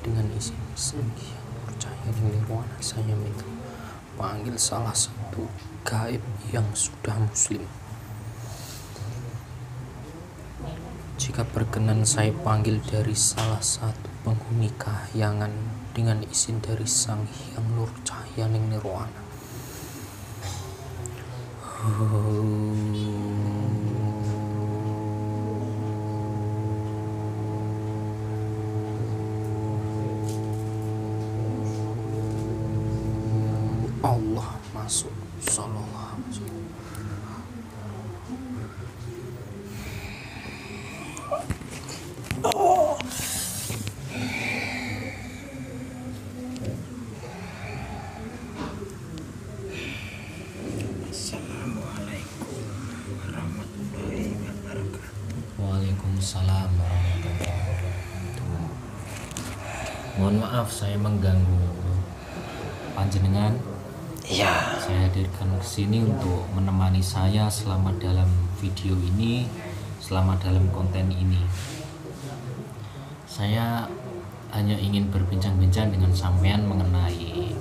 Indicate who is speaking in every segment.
Speaker 1: dengan izin Sang Hyang Nurcahya Nirwana, saya minta panggil salah satu gaib yang sudah muslim. Jika berkenan, saya panggil dari salah satu penghuni kahyangan dengan izin dari Sang Hyang Nurcahya Nirwana. Allah masuk sallallahu alaihi wasallam.
Speaker 2: Assalamualaikum warahmatullahi wabarakatuh.
Speaker 1: Waalaikumsalam warahmatullahi wabarakatuh. Mohon maaf saya mengganggu panjenengan.
Speaker 2: Ya,
Speaker 1: Saya hadirkan ke sini untuk menemani saya selama dalam video ini, selama dalam konten ini. Saya hanya ingin berbincang-bincang dengan sampean mengenai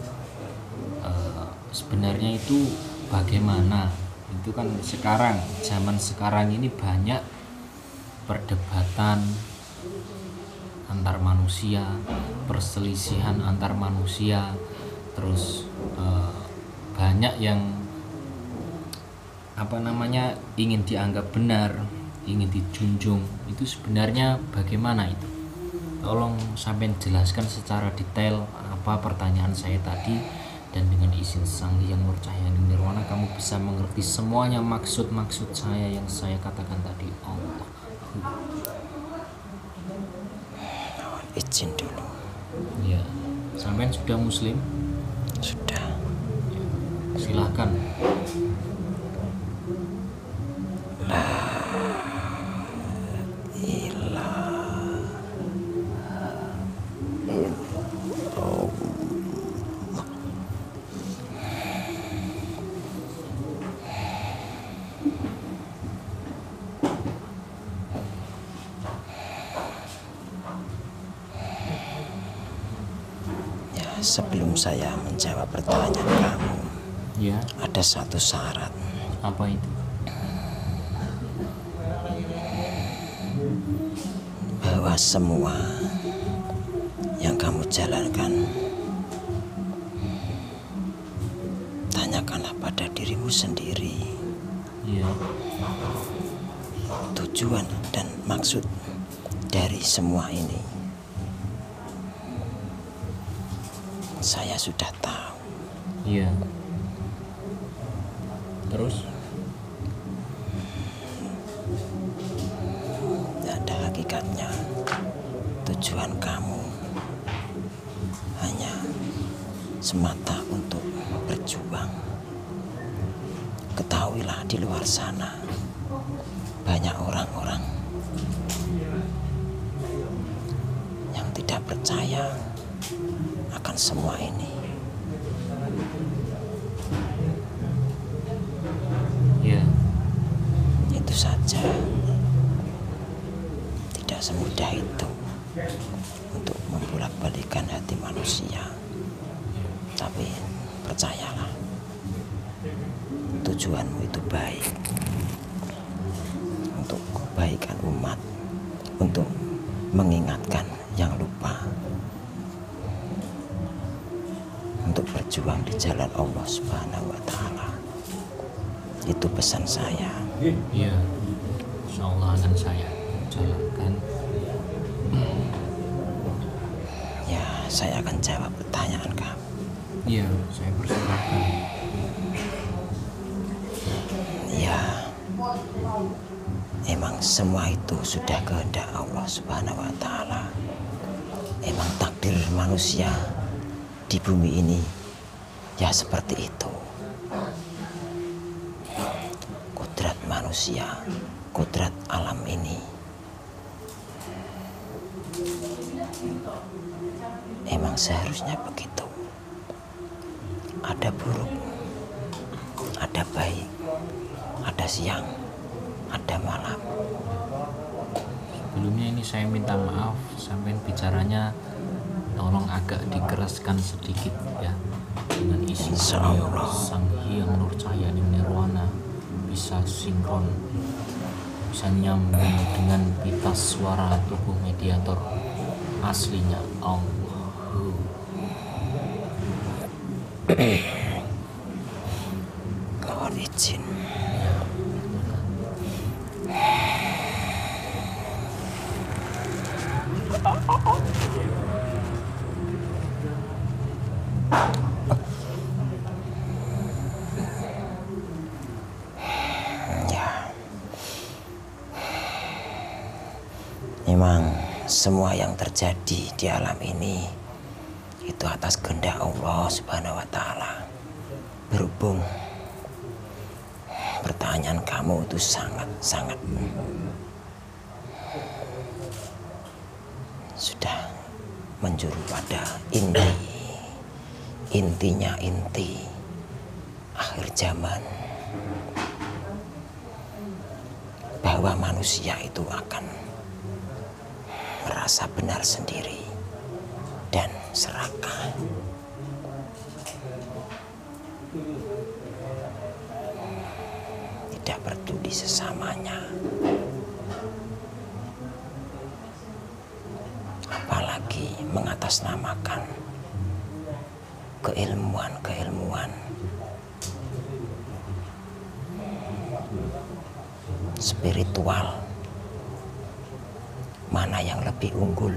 Speaker 1: sebenarnya itu bagaimana. Itu kan sekarang, zaman sekarang ini banyak perdebatan antar manusia, perselisihan antar manusia, terus banyak yang ingin dianggap benar, ingin dijunjung. Itu sebenarnya bagaimana itu? Tolong sampai jelaskan secara detail apa pertanyaan saya tadi, dan dengan izin Sang Hyang Nurcahya Nirwana kamu bisa mengerti semuanya maksud-maksud saya yang saya katakan tadi. Allah.
Speaker 2: izin dulu.
Speaker 1: Ya, sampai sudah muslim?
Speaker 2: Sudah.
Speaker 1: Silahkan.
Speaker 2: Ya, sebelum saya menjawab pertanyaan kamu,
Speaker 1: Ya,
Speaker 2: ada satu syarat.
Speaker 1: apa itu?
Speaker 2: Bahwa semua yang kamu jalankan, tanyakanlah pada dirimu sendiri
Speaker 1: Ya,
Speaker 2: tujuan dan maksud dari semua ini. Saya sudah tahu.
Speaker 1: ya. Terus?
Speaker 2: Ada hakikatnya. Tujuan kamu hanya semata untuk berjuang. Ketahuilah di luar sana banyak orang-orang yang tidak percaya akan semua ini.
Speaker 1: Ya,
Speaker 2: Itu saja. Tidak semudah itu untuk membolak-balikan hati manusia. Tapi percayalah, tujuanmu itu baik, untuk kebaikan umat, untuk mengingatkan yang lupa, untuk berjuang di jalan Allah Subhanahu wa Ta'ala. Itu pesan saya.
Speaker 1: ya. Insyaallah akan saya jalankan.
Speaker 2: Ya, saya akan jawab pertanyaan kamu.
Speaker 1: Ya, saya persilahkan.
Speaker 2: Ya, emang semua itu sudah kehendak Allah Subhanahu wa Ta'ala. Emang takdir manusia di bumi ini ya seperti itu. Kodrat manusia, kodrat alam ini emang seharusnya begitu. Ada buruk, ada baik, ada siang, ada malam.
Speaker 1: Sebelumnya ini saya minta maaf, sampai bicaranya tolong agak dikeraskan sedikit ya, dengan isi
Speaker 2: Insyaallah.
Speaker 1: Sang Hyang Nurcahyani Nirwana bisa sinkron, bisa nyambung dengan pita suara tubuh mediator aslinya Allah.
Speaker 2: Mohon izin. Ya, memang semua yang terjadi di alam ini itu atas kehendak Allah Subhanahu wa Ta'ala. Berhubung pertanyaan kamu itu sangat sudah menjuru pada intinya inti akhir zaman, bahwa manusia itu akan merasa benar sendiri dan serakah. Tidak peduli sesamanya, apalagi mengatasnamakan keilmuan spiritual. Mana yang lebih unggul,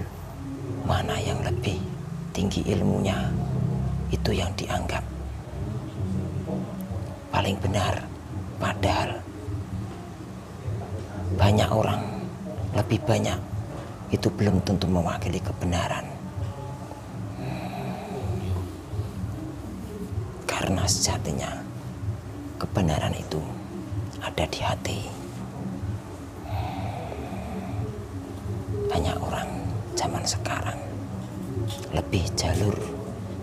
Speaker 2: mana yang lebih tinggi ilmunya, itu yang dianggap paling benar. Padahal banyak orang, lebih banyak, itu belum tentu mewakili kebenaran. Karena sejatinya kebenaran itu ada di hati. Banyak orang zaman sekarang lebih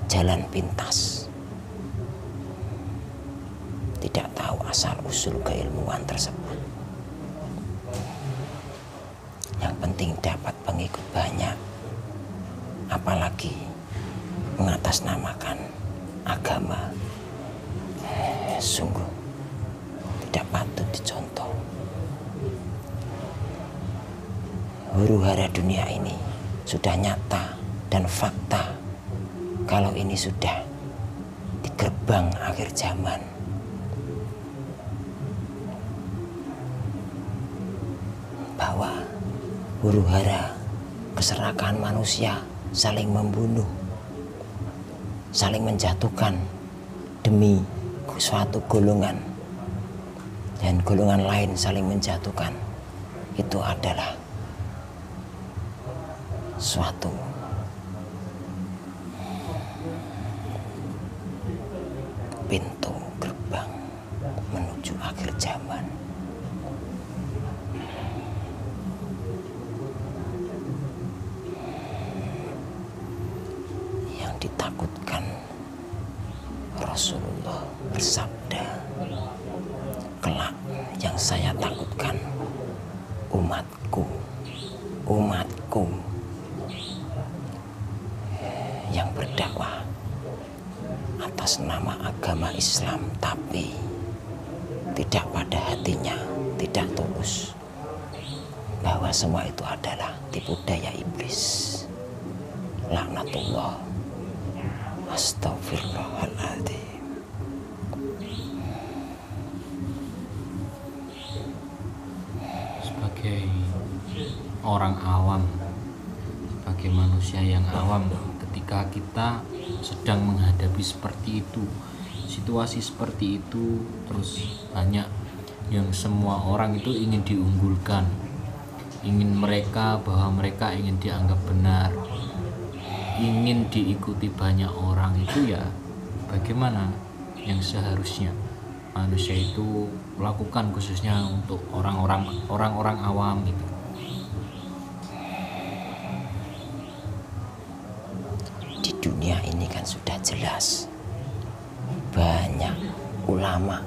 Speaker 2: jalan pintas, tidak tahu asal usul keilmuan tersebut. Yang penting dapat pengikut banyak, apalagi mengatasnamakan agama. Sungguh tidak patut dicontoh. Huru-hara dunia ini sudah nyata dan fakta kalau ini sudah di gerbang akhir zaman. Bahwa huru-hara keserakahan manusia saling membunuh, saling menjatuhkan demi suatu golongan, dan golongan lain saling menjatuhkan, itu adalah suatu pintu gerbang menuju akhir zaman. Yang ditakutkan, Rasulullah bersabda, kelak yang saya takutkan umatku yang berdakwah atas nama agama Islam tapi tidak pada hatinya, tidak tulus, bahwa semua itu adalah tipu daya iblis. Laknatullah. Astagfirullahaladzim.
Speaker 1: Sebagai orang awam, sebagai manusia yang awam, ketika kita sedang menghadapi seperti itu, situasi seperti itu, terus banyak yang semua orang itu ingin diunggulkan, ingin bahwa mereka ingin dianggap benar, ingin diikuti banyak orang, itu ya bagaimana yang seharusnya manusia itu lakukan, khususnya untuk orang-orang awam gitu.
Speaker 2: Di dunia ini kan sudah jelas, banyak ulama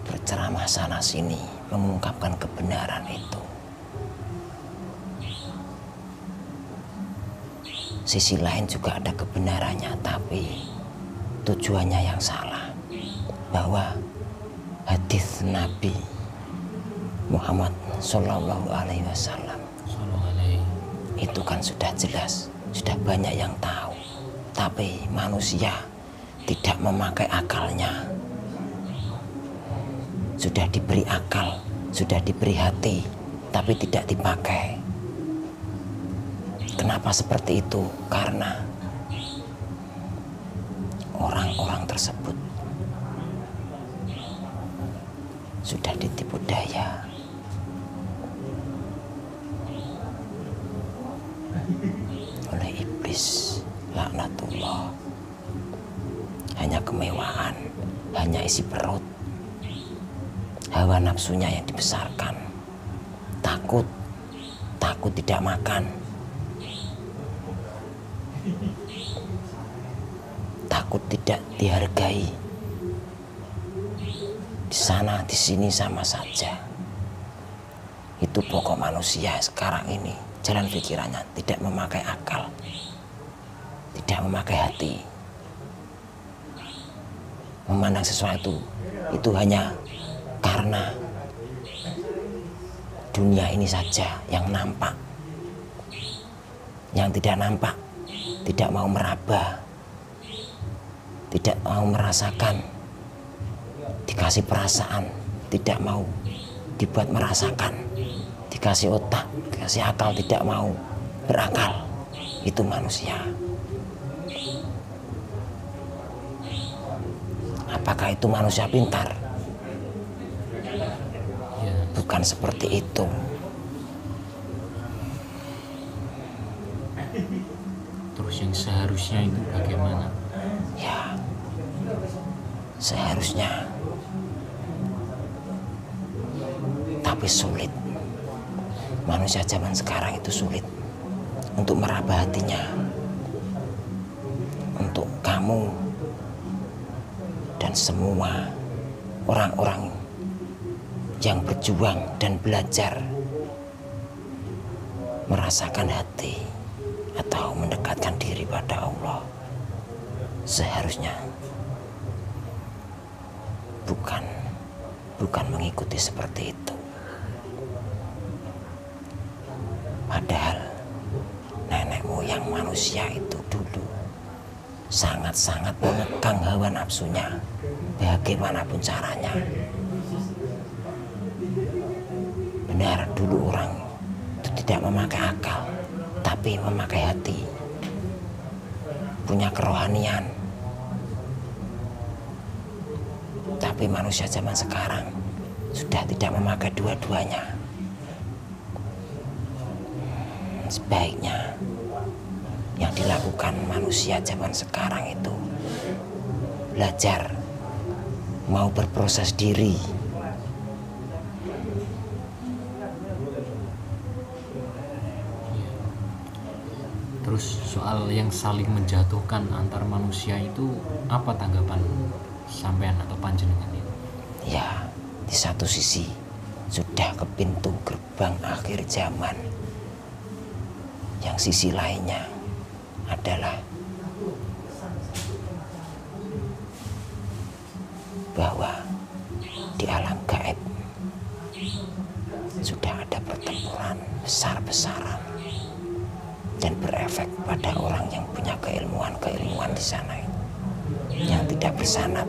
Speaker 2: berceramah sana sini mengungkapkan kebenaran itu. sisi lain juga ada kebenarannya, tapi tujuannya yang salah. Bahwa hadis Nabi Muhammad Sallallahu Alaihi Wasallam itu kan sudah jelas, sudah banyak yang tahu, tapi manusia tidak memakai akalnya. Sudah diberi akal, sudah diberi hati, tapi tidak dipakai. Kenapa seperti itu? Karena orang-orang tersebut sudah ditipu daya oleh iblis, laknatullah. Hanya kemewahan, hanya isi perut, hawa nafsunya yang dibesarkan. Takut tidak makan, takut tidak dihargai. Di sana di sini sama saja. Itu pokok manusia sekarang ini. Jalan pikirannya tidak memakai akal, tidak memakai hati. Memandang sesuatu itu hanya karena dunia ini saja yang nampak. Yang tidak nampak tidak mau meraba, tidak mau merasakan. Dikasih perasaan tidak mau dibuat merasakan. Dikasih otak, dikasih akal tidak mau berakal. Itu manusia. Apakah itu manusia pintar? Bukan seperti itu.
Speaker 1: Terus yang seharusnya itu bagaimana?
Speaker 2: Ya, seharusnya, tapi sulit. Manusia zaman sekarang itu sulit untuk meraba hatinya. Untuk kamu dan semua orang-orang yang berjuang dan belajar merasakan hati atau mendekatkan diri pada Allah, seharusnya bukan mengikuti seperti itu. Padahal nenek moyang manusia itu dulu sangat-sangat mengekang hawa nafsunya bagaimanapun caranya. Benar, dulu orang itu tidak memakai akal, tapi memakai hati. Punya kerohanian. Tapi manusia zaman sekarang sudah tidak memakai dua-duanya. Sebaiknya yang dilakukan manusia zaman sekarang itu belajar, mau berproses diri.
Speaker 1: Terus soal yang saling menjatuhkan antar manusia itu apa tanggapan sampean atau panjenengan itu?
Speaker 2: Ya, di satu sisi sudah ke pintu gerbang akhir zaman. Yang sisi lainnya adalah bahwa di alam gaib sudah ada pertempuran besar-besaran dan berefek pada orang yang punya keilmuan di sana, yang tidak bersanad,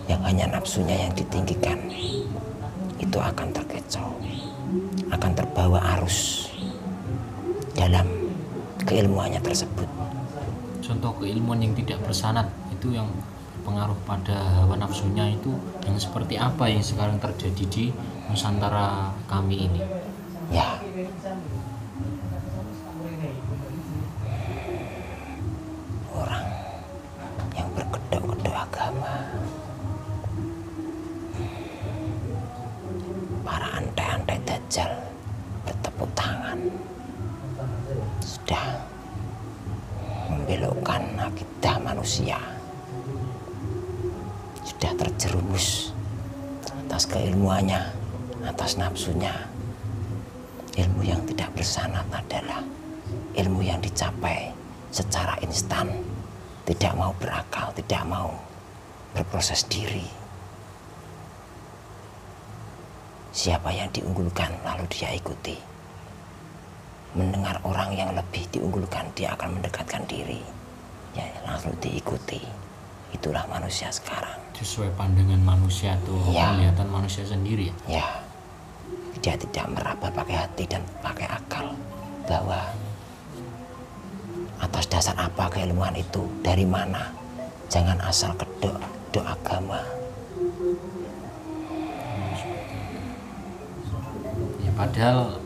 Speaker 2: yang hanya nafsunya yang ditinggikan, itu akan terkecoh, akan terbawa arus dalam keilmuannya tersebut.
Speaker 1: Contoh keilmuan yang tidak bersanad itu yang berpengaruh pada hawa nafsunya itu yang seperti apa yang sekarang terjadi di Nusantara kami ini?
Speaker 2: Ya, orang yang berkedok-kedok agama, para antai-antai dajjal bertepuk tangan, sudah membelokkan akidah manusia, sudah terjerumus atas keilmuannya, atas nafsunya. Ilmu yang tidak bersanad adalah ilmu yang dicapai secara instan, tidak mau berakal, tidak mau berproses diri. Siapa yang diunggulkan lalu dia ikuti. Mendengar orang yang lebih diunggulkan, dia akan mendekatkan diri, ya lalu diikuti. Itulah manusia sekarang.
Speaker 1: Sesuai pandangan manusia tuh,
Speaker 2: Ya.
Speaker 1: kelihatan manusia sendiri.
Speaker 2: Ya, dia tidak meraba pakai hati dan pakai akal bahwa atas dasar apa keilmuan itu, dari mana. Jangan asal kedok agama.
Speaker 1: Ya padahal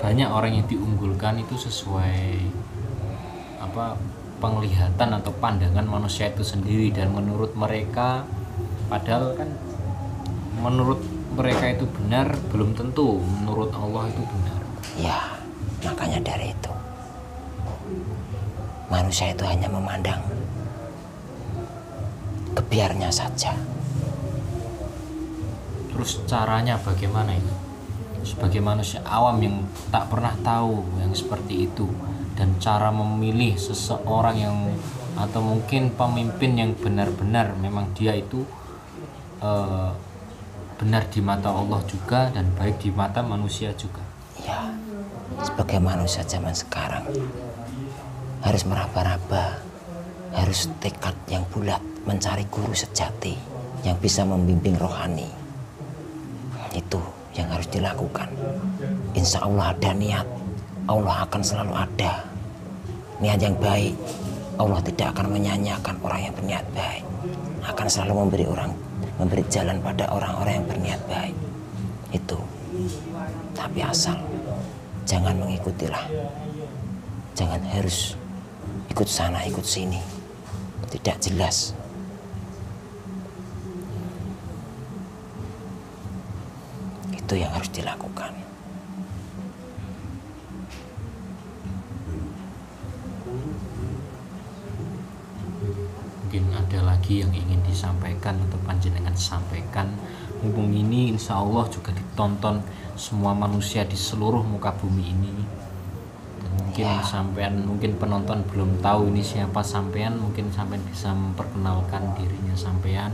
Speaker 1: banyak orang yang diunggulkan itu sesuai penglihatan atau pandangan manusia itu sendiri, dan menurut mereka, padahal kan menurut mereka itu benar, belum tentu menurut Allah itu benar.
Speaker 2: Ya, makanya dari itu manusia itu hanya memandang kebiarnya saja.
Speaker 1: Terus caranya bagaimana itu? Sebagai manusia awam yang tak pernah tahu yang seperti itu, dan cara memilih seseorang yang, atau mungkin pemimpin yang benar-benar memang dia itu benar di mata Allah juga dan baik di mata manusia juga.
Speaker 2: Ya, sebagai manusia zaman sekarang harus meraba-raba, harus tekad yang bulat mencari guru sejati yang bisa membimbing rohani. Itu yang harus dilakukan. Insya Allah ada niat, Allah akan selalu ada. Niat yang baik, Allah tidak akan menyanyiakan orang yang berniat baik. Akan selalu memberi jalan pada orang-orang yang berniat baik. Itu. Tapi asal jangan mengikutilah. Jangan harus ikut sana, ikut sini. Tidak jelas. Itu yang harus dilakukan.
Speaker 1: Mungkin ada lagi yang ingin disampaikan atau panjenengan sampaikan. Mumpung ini insya Allah juga ditonton semua manusia di seluruh muka bumi ini. Dan mungkin sampean, mungkin penonton belum tahu ini siapa sampean, mungkin sampean bisa memperkenalkan dirinya sampean.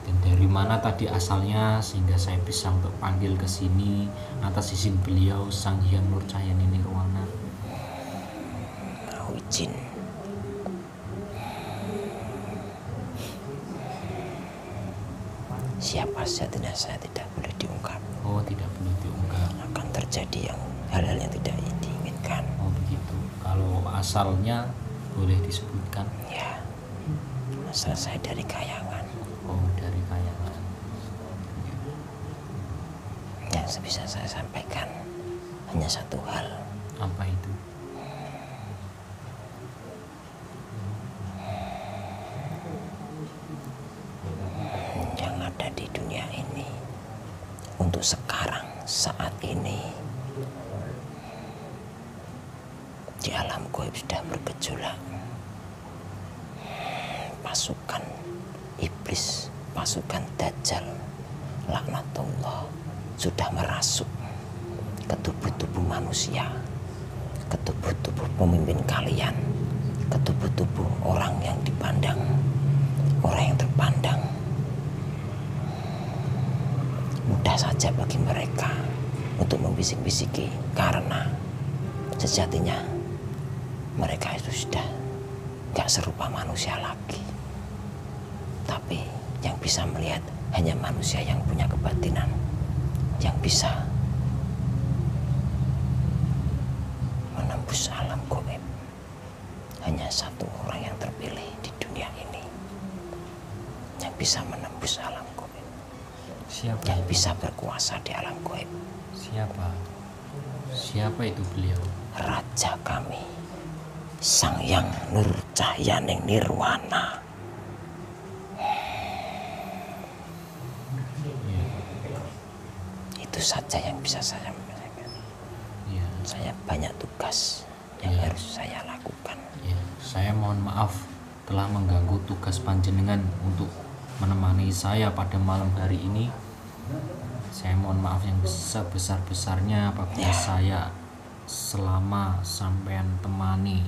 Speaker 1: Dan dari mana tadi asalnya sehingga saya bisa untuk panggil ke sini atas izin beliau Sang Hyang Nur Cahyani Nirwana.
Speaker 2: Mau izin. Siapa saja saya tidak boleh diungkap.
Speaker 1: Oh, tidak boleh diungkap.
Speaker 2: Akan terjadi hal-hal yang tidak diinginkan.
Speaker 1: Oh begitu. Kalau asalnya boleh disebutkan?
Speaker 2: Ya, asal saya dari Kayangan.
Speaker 1: Oh, dari Kayangan.
Speaker 2: Yang bisa saya sampaikan hanya satu hal.
Speaker 1: Apa itu?
Speaker 2: Yang ada di dunia ini untuk sekarang, saat ini, di alam gaib sudah bergejolak. Pasukan iblis, pasukan Dajjal, laknatullah, sudah merasuk ke tubuh-tubuh manusia, ke tubuh-tubuh pemimpin kalian, ke tubuh-tubuh orang yang dipandang, orang yang terpandang. Mudah saja bagi mereka untuk membisik-bisiki, karena sejatinya mereka itu sudah gak serupa manusia lagi. Tapi yang bisa melihat hanya manusia yang punya kebatinan, yang bisa menembus alam gaib. Hanya satu orang yang terpilih di dunia ini yang bisa menembus alam gaib,
Speaker 1: Siapa?
Speaker 2: yang bisa berkuasa di alam gaib.
Speaker 1: Siapa? Siapa itu beliau?
Speaker 2: Raja kami, Sang Hyang Nur Cahyani Nirwana.
Speaker 1: Ya,
Speaker 2: Itu saja yang bisa saya sampaikan.
Speaker 1: ya,
Speaker 2: Saya banyak tugas yang
Speaker 1: Ya.
Speaker 2: harus saya lakukan.
Speaker 1: ya. Saya mohon maaf telah mengganggu tugas panjenengan untuk menemani saya pada malam hari ini. Saya mohon maaf yang sebesar-besarnya apabila
Speaker 2: Ya.
Speaker 1: saya selama sampean temani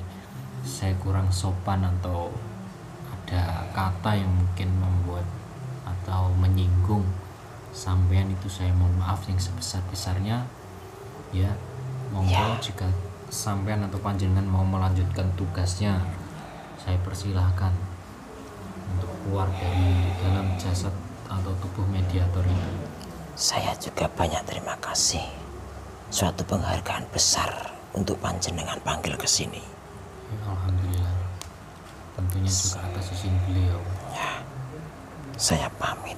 Speaker 1: saya kurang sopan atau ada kata yang mungkin membuat atau menyinggung sampean, itu saya mohon maaf yang sebesar-besarnya ya. Monggo jika sampean atau panjenengan mau melanjutkan tugasnya, saya persilahkan untuk keluar dari dalam jasad atau tubuh mediator itu.
Speaker 2: Saya juga banyak terima kasih. Suatu penghargaan besar untuk panjenengan panggil ke sini.
Speaker 1: Ya, alhamdulillah. Tentunya juga atas izin beliau.
Speaker 2: Ya, saya pamit.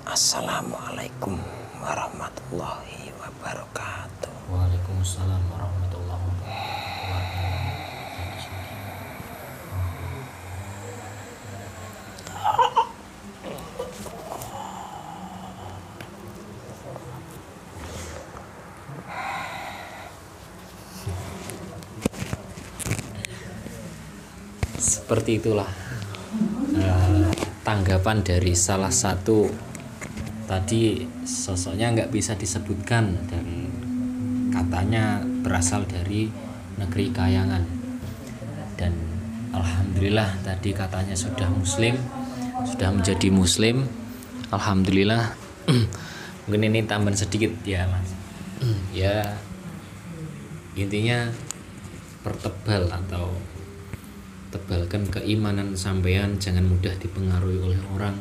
Speaker 2: Assalamualaikum warahmatullahi wabarakatuh.
Speaker 1: Waalaikumsalam warahmatullahi wabarakatuh. Seperti itulah tanggapan dari salah satu tadi, sosoknya nggak bisa disebutkan dan katanya berasal dari negeri Kayangan, dan alhamdulillah tadi katanya sudah muslim, sudah menjadi muslim, alhamdulillah. Mungkin ini tambahan sedikit ya mas, ya intinya pertebal atau tebalkan keimanan sampean, jangan mudah dipengaruhi oleh orang.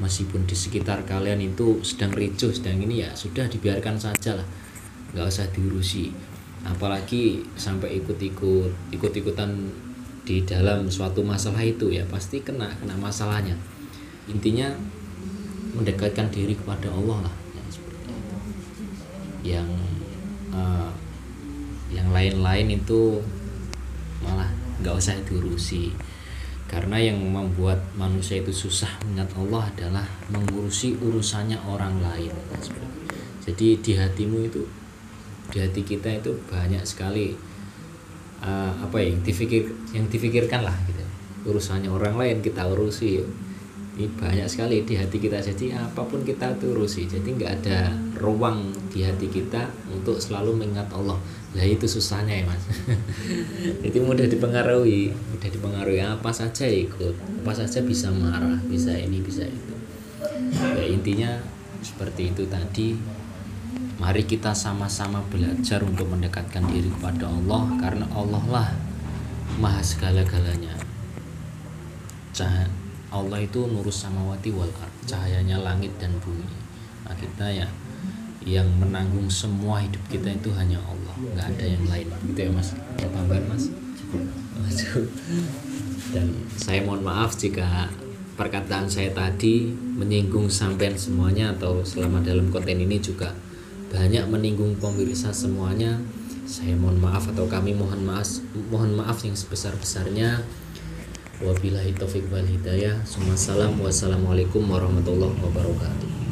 Speaker 1: Meskipun di sekitar kalian itu sedang ricuh, sedang ini, ya sudah dibiarkan saja lah, nggak usah diurusi. Apalagi sampai ikut-ikutan di dalam suatu masalah itu, ya pasti kena masalahnya. Intinya mendekatkan diri kepada Allah lah, yang seperti itu. Yang lain-lain itu malah nggak usah diurusi, karena yang membuat manusia itu susah mengingat Allah adalah mengurusi urusannya orang lain. Jadi di hatimu itu, di hati kita itu banyak sekali yang difikirkan lah gitu. Urusannya orang lain kita urusi, ini banyak sekali di hati kita. Jadi apapun kita urusi, jadi nggak ada ruang di hati kita untuk selalu mengingat Allah. Lah itu susahnya ya mas. Itu mudah dipengaruhi apa saja ikut, apa saja bisa marah, bisa ini bisa itu. Ya intinya seperti itu tadi. Mari kita sama-sama belajar untuk mendekatkan diri kepada Allah, karena Allah lah maha segala-galanya. Allah itu nurus samawati wal ard, cahayanya langit dan bumi. Nah kita ya yang menanggung semua hidup kita itu hanya Allah, nggak ada yang lain, gitu ya mas. Tambahan mas. Dan saya mohon maaf jika perkataan saya tadi menyinggung sampean semuanya, atau selama dalam konten ini juga banyak menyinggung pemirsa semuanya. Saya mohon maaf, atau kami mohon maaf yang sebesar-besarnya. Wabillahi taufiq wal hidayah. Wassalamualaikum warahmatullahi wabarakatuh.